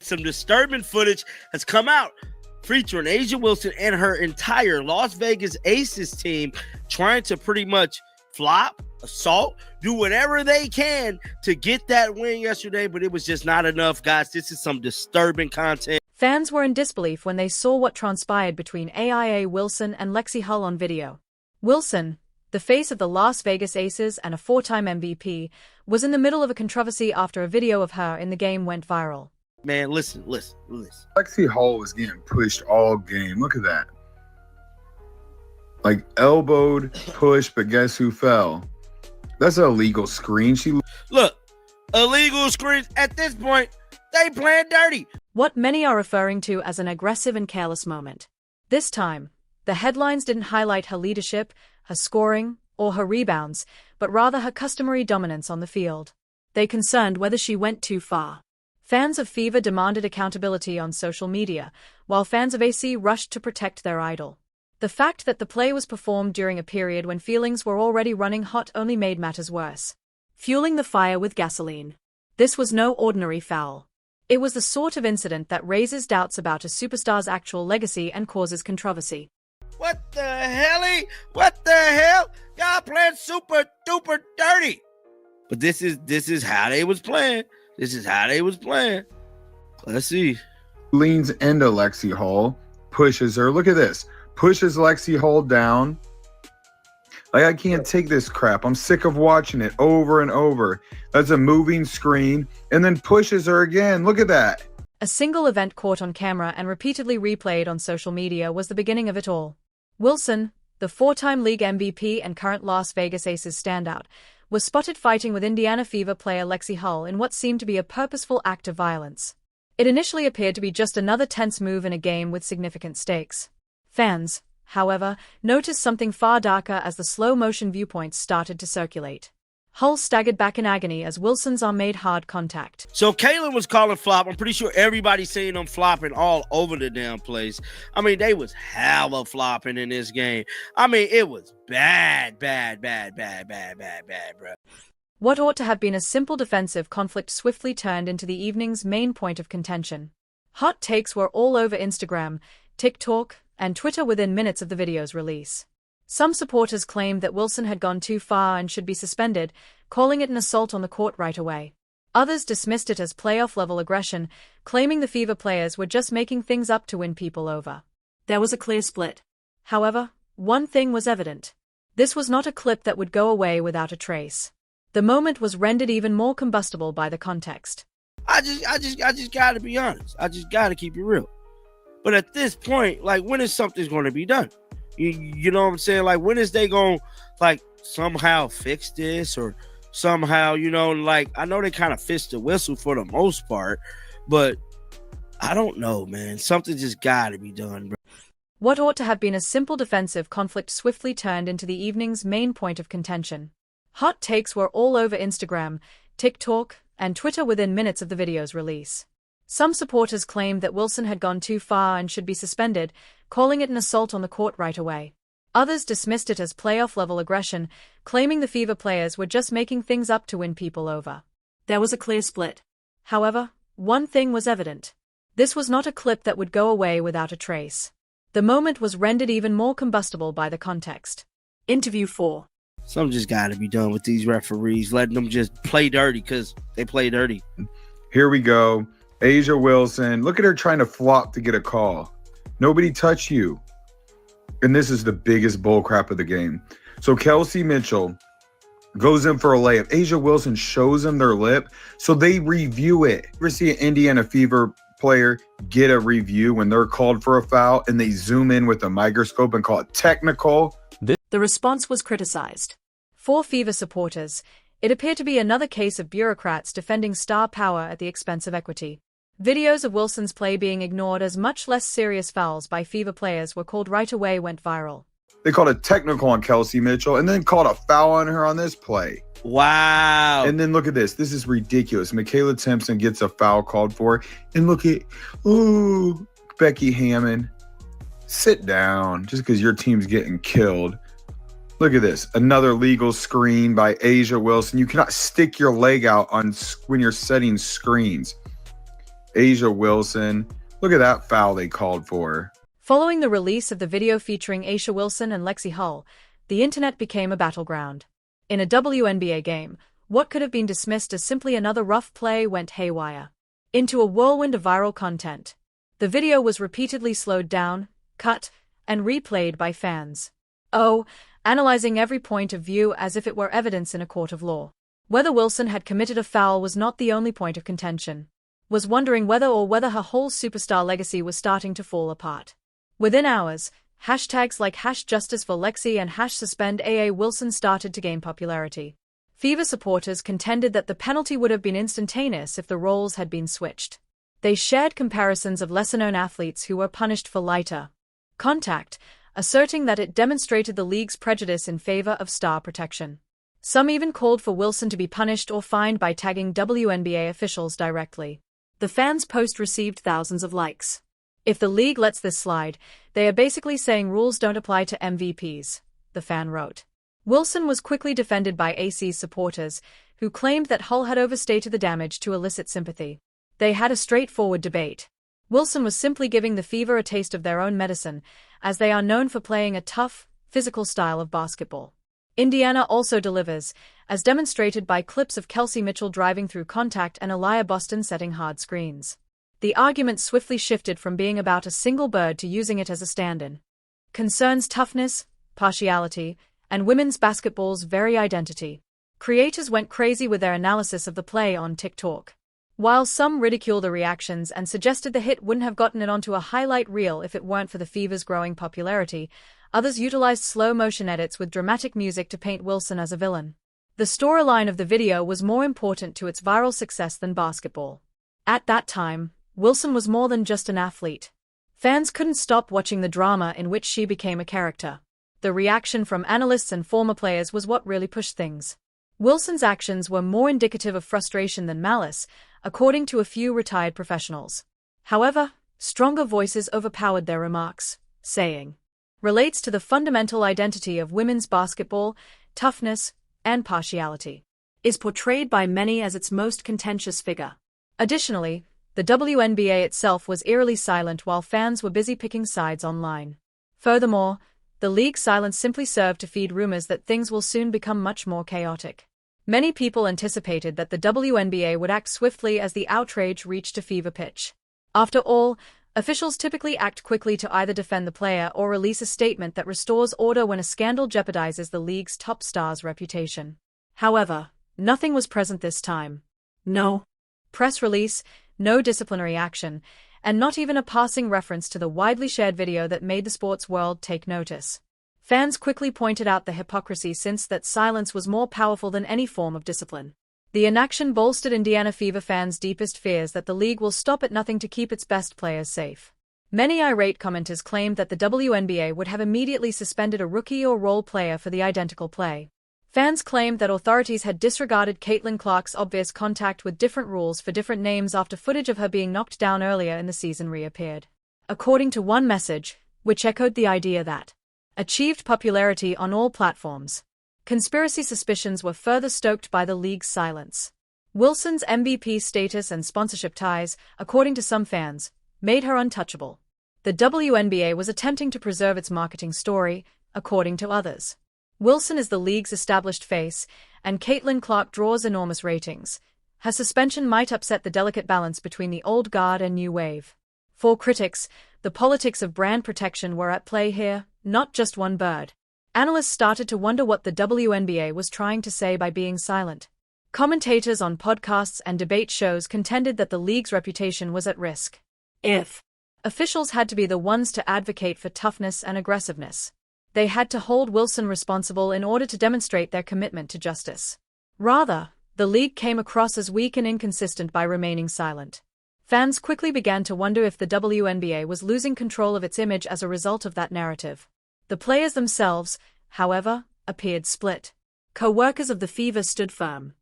some disturbing footage has come out featuring A'ja Wilson and her entire Las Vegas Aces team trying to pretty much flop, assault, do whatever they can to get that win yesterday, but it was just not enough, guys. This is some disturbing content. Fans were in disbelief when they saw what transpired between A'ja Wilson and Lexie Hull on video. Wilson, the face of the Las Vegas Aces and a four-time MVP, was in the middle of a controversy after a video of her in the game went viral. Man, listen. Lexie Hull was getting pushed all game. Look at that. Like elbowed, pushed, but guess who fell? That's an illegal screen. Look, illegal screens. At this point, they playing dirty. What many are referring to as an aggressive and careless moment. This time, the headlines didn't highlight her leadership, her scoring, or her rebounds, but rather her customary dominance on the field. They concerned whether she went too far. Fans of Fever demanded accountability on social media, while fans of AC rushed to protect their idol. The fact that the play was performed during a period when feelings were already running hot only made matters worse, fueling the fire with gasoline. This was no ordinary foul. It was the sort of incident that raises doubts about a superstar's actual legacy and causes controversy. What the hell? What the hell? Y'all playing super duper dirty. But this is how they was playing. Let's see. Leans into Lexie Hull, pushes her. Look at this. Pushes Lexie Hull down. Like, I can't take this crap. I'm sick of watching it over and over. That's a moving screen. And then pushes her again. Look at that. A single event caught on camera and repeatedly replayed on social media was the beginning of it all. Wilson, the four-time league MVP and current Las Vegas Aces standout, was spotted fighting with Indiana Fever player Lexie Hull in what seemed to be a purposeful act of violence. It initially appeared to be just another tense move in a game with significant stakes. Fans, however, noticed something far darker as the slow-motion viewpoints started to circulate. Hull staggered back in agony as Wilson's arm made hard contact. So Kalen was calling flop. I'm pretty sure everybody's seeing them flopping all over the damn place. I mean, they was hella flopping in this game. I mean, it was bad, bro. What ought to have been a simple defensive conflict swiftly turned into the evening's main point of contention. Hot takes were all over Instagram, TikTok, and Twitter within minutes of the video's release. Some supporters claimed that Wilson had gone too far and should be suspended, calling it an assault on the court right away. Others dismissed it as playoff-level aggression, claiming the Fever players were just making things up to win people over. There was a clear split. However, one thing was evident. This was not a clip that would go away without a trace. The moment was rendered even more combustible by the context. I just gotta be honest. I just gotta keep it real. But at this point, like, when is something's going to be done? You know what I'm saying? Like, when is they going to, like, somehow fix this or somehow, you know, like, I know they kind of fixed the whistle for the most part, but I don't know, man. Something just got to be done, bro. What ought to have been a simple defensive conflict swiftly turned into the evening's main point of contention. Hot takes were all over Instagram, TikTok, and Twitter within minutes of the video's release. Some supporters claimed that Wilson had gone too far and should be suspended, calling it an assault on the court right away. Others dismissed it as playoff-level aggression, claiming the Fever players were just making things up to win people over. There was a clear split. However, one thing was evident. This was not a clip that would go away without a trace. The moment was rendered even more combustible by the context. Interview 4. Something just got to be done with these referees, letting them just play dirty because they play dirty. Here we go. A'ja Wilson. Look at her trying to flop to get a call. Nobody touched you. And this is the biggest bullcrap of the game. So Kelsey Mitchell goes in for a layup. A'ja Wilson shows them their lip, so they review it. You ever see an Indiana Fever player get a review when they're called for a foul and they zoom in with a microscope and call it technical? The response was criticized. For Fever supporters, it appeared to be another case of bureaucrats defending star power at the expense of equity. Videos of Wilson's play being ignored as much less serious fouls by Fever players were called right away went viral. They called a technical on Kelsey Mitchell and then called a foul on her on this play. Wow. And then look at this. This is ridiculous. Michaela Timpson gets a foul called for. And look at, ooh, Becky Hammond. Sit down just because your team's getting killed. Look at this. Another legal screen by A'ja Wilson. You cannot stick your leg out on when you're setting screens. Asia Wilson. Look at that foul they called for. Following the release of the video featuring Asia Wilson and Lexie Hull, the internet became a battleground. In a WNBA game, what could have been dismissed as simply another rough play went haywire into a whirlwind of viral content. The video was repeatedly slowed down, cut, and replayed by fans. Analyzing every point of view as if it were evidence in a court of law. Whether Wilson had committed a foul was not the only point of contention. Was wondering whether her whole superstar legacy was starting to fall apart. Within hours, hashtags like #JusticeForLexie and #SuspendAA Wilson started to gain popularity. Fever supporters contended that the penalty would have been instantaneous if the roles had been switched. They shared comparisons of lesser-known athletes who were punished for lighter contact, asserting that it demonstrated the league's prejudice in favor of star protection. Some even called for Wilson to be punished or fined by tagging WNBA officials directly. The fans' post received thousands of likes. If the league lets this slide, they are basically saying rules don't apply to MVPs, the fan wrote. Wilson was quickly defended by AC's supporters, who claimed that Hull had overstated the damage to elicit sympathy. They had a straightforward debate. Wilson was simply giving the Fever a taste of their own medicine, as they are known for playing a tough, physical style of basketball. Indiana also delivers, as demonstrated by clips of Kelsey Mitchell driving through contact and Aaliyah Boston setting hard screens. The argument swiftly shifted from being about a single bird to using it as a stand-in. Concerns toughness, partiality, and women's basketball's very identity. Creators went crazy with their analysis of the play on TikTok. While some ridiculed the reactions and suggested the hit wouldn't have gotten it onto a highlight reel if it weren't for the Fever's growing popularity, others utilized slow-motion edits with dramatic music to paint Wilson as a villain. The storyline of the video was more important to its viral success than basketball. At that time, Wilson was more than just an athlete. Fans couldn't stop watching the drama in which she became a character. The reaction from analysts and former players was what really pushed things. Wilson's actions were more indicative of frustration than malice, according to a few retired professionals. However, stronger voices overpowered their remarks, saying, "Relates to the fundamental identity of women's basketball, toughness, and partiality. Is portrayed by many as its most contentious figure." Additionally, the WNBA itself was eerily silent while fans were busy picking sides online. Furthermore, the league's silence simply served to feed rumors that things will soon become much more chaotic. Many people anticipated that the WNBA would act swiftly as the outrage reached a fever pitch. After all, officials typically act quickly to either defend the player or release a statement that restores order when a scandal jeopardizes the league's top star's reputation. However, nothing was present this time. No press release, no disciplinary action, and not even a passing reference to the widely shared video that made the sports world take notice. Fans quickly pointed out the hypocrisy since that silence was more powerful than any form of discipline. The inaction bolstered Indiana Fever fans' deepest fears that the league will stop at nothing to keep its best players safe. Many irate commenters claimed that the WNBA would have immediately suspended a rookie or role player for the identical play. Fans claimed that authorities had disregarded Caitlin Clark's obvious contact with different rules for different names after footage of her being knocked down earlier in the season reappeared. According to one message, which echoed the idea that achieved popularity on all platforms. Conspiracy suspicions were further stoked by the league's silence. Wilson's MVP status and sponsorship ties, according to some fans, made her untouchable. The WNBA was attempting to preserve its marketing story, according to others. Wilson is the league's established face, and Caitlin Clark draws enormous ratings. Her suspension might upset the delicate balance between the old guard and new wave. For critics, the politics of brand protection were at play here, not just one bird. Analysts started to wonder what the WNBA was trying to say by being silent. Commentators on podcasts and debate shows contended that the league's reputation was at risk. If officials had to be the ones to advocate for toughness and aggressiveness, they had to hold Wilson responsible in order to demonstrate their commitment to justice. Rather, the league came across as weak and inconsistent by remaining silent. Fans quickly began to wonder if the WNBA was losing control of its image as a result of that narrative. The players themselves, however, appeared split. Co-workers of the Fever stood firm.